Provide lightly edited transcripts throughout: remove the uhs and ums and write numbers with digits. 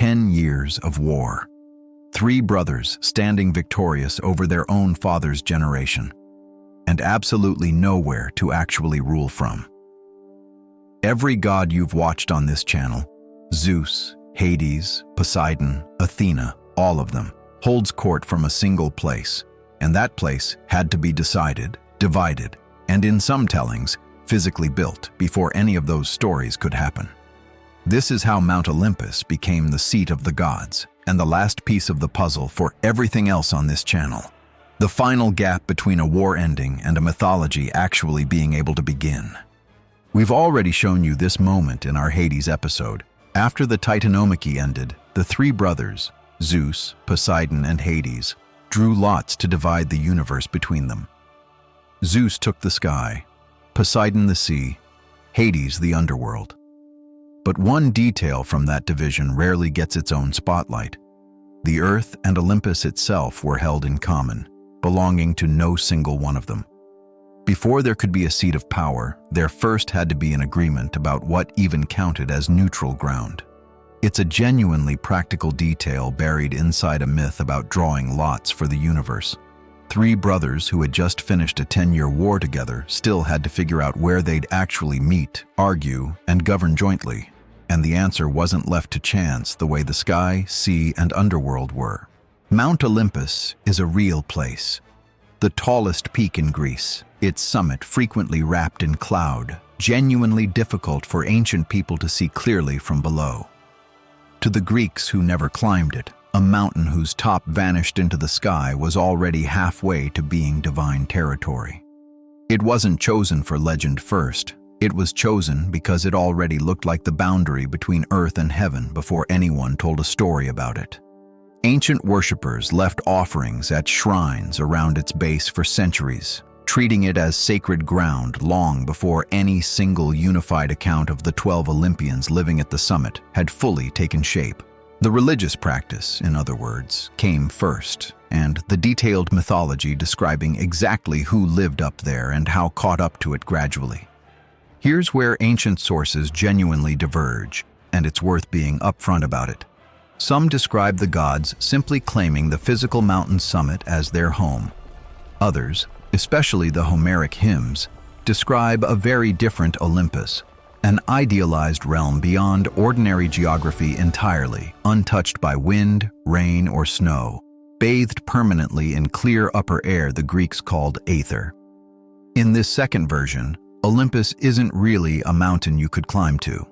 10 years of war. 3 brothers standing victorious over their own father's generation, and absolutely nowhere to actually rule from. Every god you've watched on this channel, Zeus, Hades, Poseidon, Athena, all of them, holds court from a single place, and that place had to be decided, divided, and in some tellings, physically built before any of those stories could happen. This is how Mount Olympus became the seat of the gods, and the last piece of the puzzle for everything else on this channel. The final gap between a war ending and a mythology actually being able to begin. We've already shown you this moment in our Hades episode. After the Titanomachy ended, the 3 brothers, Zeus, Poseidon, and Hades, drew lots to divide the universe between them. Zeus took the sky, Poseidon the sea, Hades the underworld. But one detail from that division rarely gets its own spotlight. The Earth and Olympus itself were held in common, belonging to no single one of them. Before there could be a seat of power, there first had to be an agreement about what even counted as neutral ground. It's a genuinely practical detail buried inside a myth about drawing lots for the universe. 3 brothers who had just finished a 10-year war together still had to figure out where they'd actually meet, argue, and govern jointly. And the answer wasn't left to chance the way the sky, sea, and underworld were. Mount Olympus is a real place. The tallest peak in Greece, its summit frequently wrapped in cloud, genuinely difficult for ancient people to see clearly from below. To the Greeks who never climbed it, a mountain whose top vanished into the sky was already halfway to being divine territory. It wasn't chosen for legend first. It was chosen because it already looked like the boundary between earth and heaven before anyone told a story about it. Ancient worshippers left offerings at shrines around its base for centuries, treating it as sacred ground long before any single unified account of the 12 Olympians living at the summit had fully taken shape. The religious practice, in other words, came first, and the detailed mythology describing exactly who lived up there and how caught up to it gradually. Here's where ancient sources genuinely diverge, and it's worth being upfront about it. Some describe the gods simply claiming the physical mountain summit as their home. Others, especially the Homeric hymns, describe a very different Olympus, an idealized realm beyond ordinary geography entirely, untouched by wind, rain, or snow, bathed permanently in clear upper air the Greeks called aether. In this second version, Olympus isn't really a mountain you could climb to.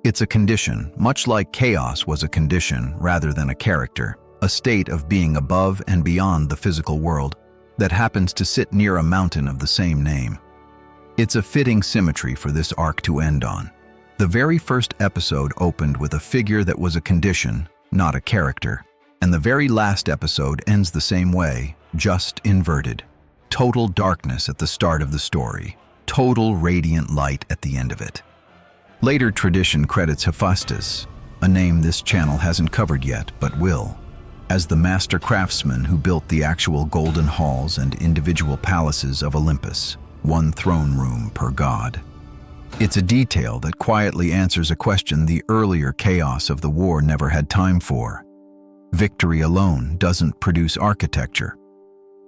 It's a condition, much like chaos was a condition rather than a character, a state of being above and beyond the physical world that happens to sit near a mountain of the same name. It's a fitting symmetry for this arc to end on. The very first episode opened with a figure that was a condition, not a character, and the very last episode ends the same way, just inverted. Total darkness at the start of the story, total radiant light at the end of it. Later tradition credits Hephaestus, a name this channel hasn't covered yet but will, as the master craftsman who built the actual golden halls and individual palaces of Olympus, 1 throne room per god. It's a detail that quietly answers a question the earlier chaos of the war never had time for. Victory alone doesn't produce architecture.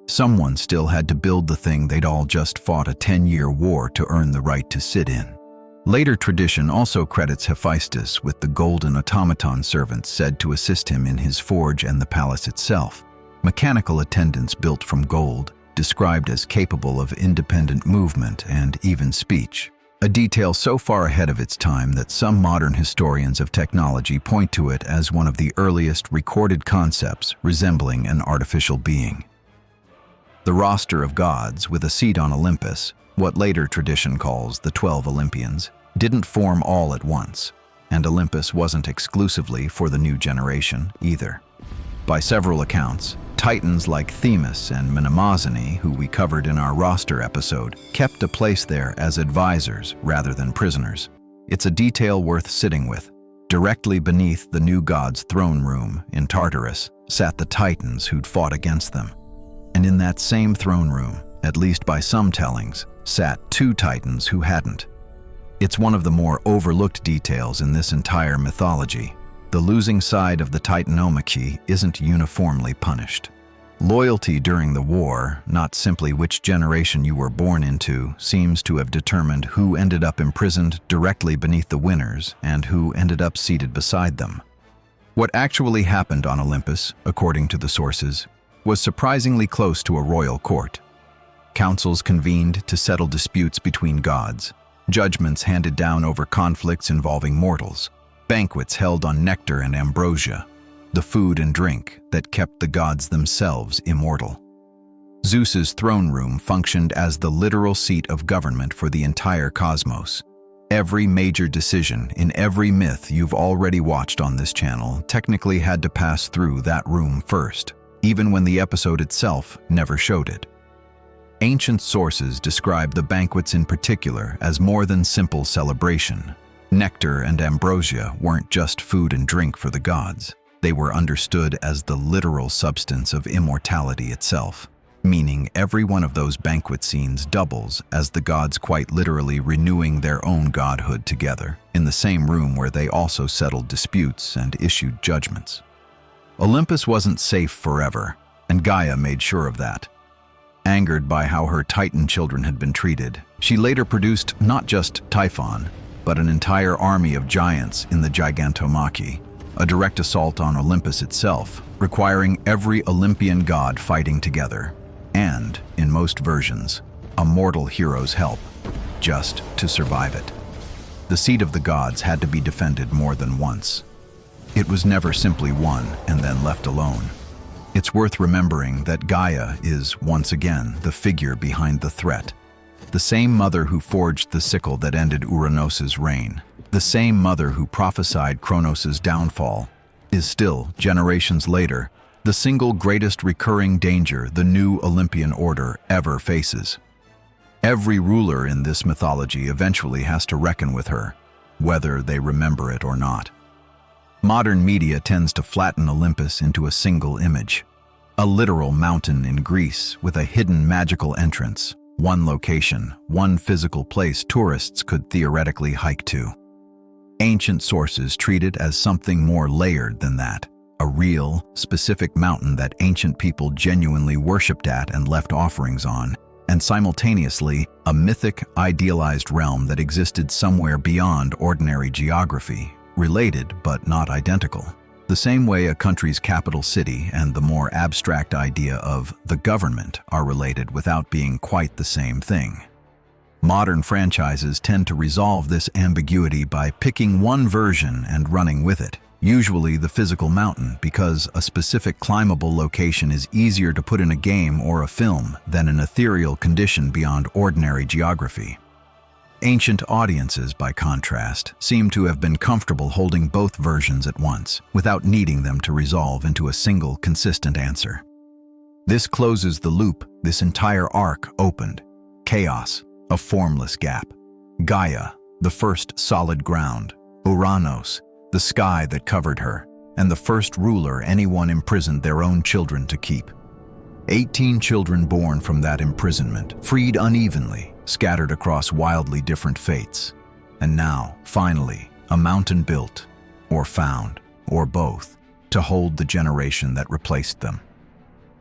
Someone still had to build the thing they'd all just fought a 10-year war to earn the right to sit in. Later tradition also credits Hephaestus with the golden automaton servants said to assist him in his forge and the palace itself, mechanical attendants built from gold, described as capable of independent movement and even speech, a detail so far ahead of its time that some modern historians of technology point to it as one of the earliest recorded concepts resembling an artificial being. The roster of gods with a seat on Olympus, what later tradition calls the 12 Olympians, didn't form all at once, and Olympus wasn't exclusively for the new generation either. By several accounts, titans like Themis and Mnemosyne, who we covered in our roster episode, kept a place there as advisors rather than prisoners. It's a detail worth sitting with. Directly beneath the new god's throne room in Tartarus sat the titans who'd fought against them. And in that same throne room, at least by some tellings, sat 2 titans who hadn't. It's one of the more overlooked details in this entire mythology. the losing side of the Titanomachy isn't uniformly punished. Loyalty during the war, not simply which generation you were born into, seems to have determined who ended up imprisoned directly beneath the winners and who ended up seated beside them. What actually happened on Olympus, according to the sources, was surprisingly close to a royal court. Councils convened to settle disputes between gods, judgments handed down over conflicts involving mortals, banquets held on nectar and ambrosia, the food and drink that kept the gods themselves immortal. Zeus's throne room functioned as the literal seat of government for the entire cosmos. Every major decision in every myth you've already watched on this channel technically had to pass through that room first, even when the episode itself never showed it. Ancient sources describe the banquets in particular as more than simple celebration. Nectar and ambrosia weren't just food and drink for the gods. They were understood as the literal substance of immortality itself, meaning every one of those banquet scenes doubles as the gods quite literally renewing their own godhood together, in the same room where they also settled disputes and issued judgments. Olympus wasn't safe forever, and Gaia made sure of that. Angered by how her Titan children had been treated, she later produced not just Typhon, but an entire army of giants in the Titanomachy, a direct assault on Olympus itself, requiring every Olympian god fighting together, and, in most versions, a mortal hero's help, just to survive it. The seat of the gods had to be defended more than once. It was never simply won and then left alone. It's worth remembering that Gaia is, once again, the figure behind the threat. The same mother who forged the sickle that ended Uranos's reign, the same mother who prophesied Kronos' downfall, is still, generations later, the single greatest recurring danger the new Olympian order ever faces. Every ruler in this mythology eventually has to reckon with her, whether they remember it or not. Modern media tends to flatten Olympus into a single image, a literal mountain in Greece with a hidden magical entrance, one location, one physical place tourists could theoretically hike to. Ancient sources treat it as something more layered than that, a real, specific mountain that ancient people genuinely worshipped at and left offerings on, and simultaneously a mythic, idealized realm that existed somewhere beyond ordinary geography, related but not identical. The same way a country's capital city and the more abstract idea of the government are related without being quite the same thing. Modern franchises tend to resolve this ambiguity by picking one version and running with it, usually the physical mountain, because a specific climbable location is easier to put in a game or a film than an ethereal condition beyond ordinary geography. Ancient audiences, by contrast, seem to have been comfortable holding both versions at once, without needing them to resolve into a single, consistent answer. This closes the loop. This entire arc opened. Chaos, a formless gap. Gaia, the first solid ground. Uranos, the sky that covered her, and the first ruler anyone imprisoned their own children to keep. 18 children born from that imprisonment, freed unevenly, scattered across wildly different fates. And now, finally, a mountain built, or found, or both, to hold the generation that replaced them.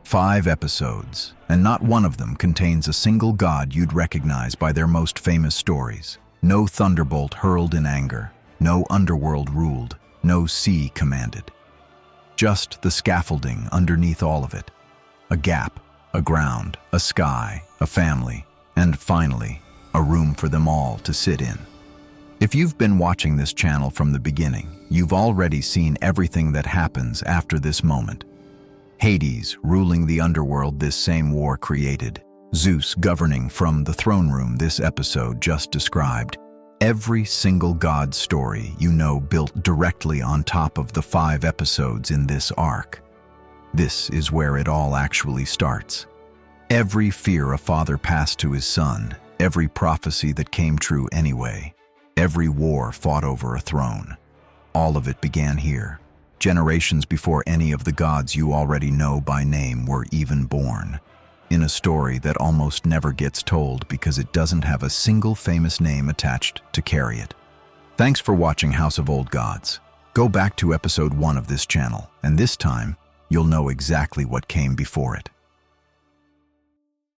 5 episodes, and not one of them contains a single god you'd recognize by their most famous stories. No thunderbolt hurled in anger, no underworld ruled, no sea commanded. Just the scaffolding underneath all of it. A gap, a ground, a sky, a family, and finally, a room for them all to sit in. If you've been watching this channel from the beginning, you've already seen everything that happens after this moment. Hades ruling the underworld this same war created, Zeus governing from the throne room this episode just described. Every single god story you know built directly on top of the 5 episodes in this arc. This is where it all actually starts. Every fear a father passed to his son, every prophecy that came true anyway, every war fought over a throne. All of it began here, generations before any of the gods you already know by name were even born, in a story that almost never gets told because it doesn't have a single famous name attached to carry it. Thanks for watching House of Old Gods. Go back to episode 1 of this channel, and this time, you'll know exactly what came before it.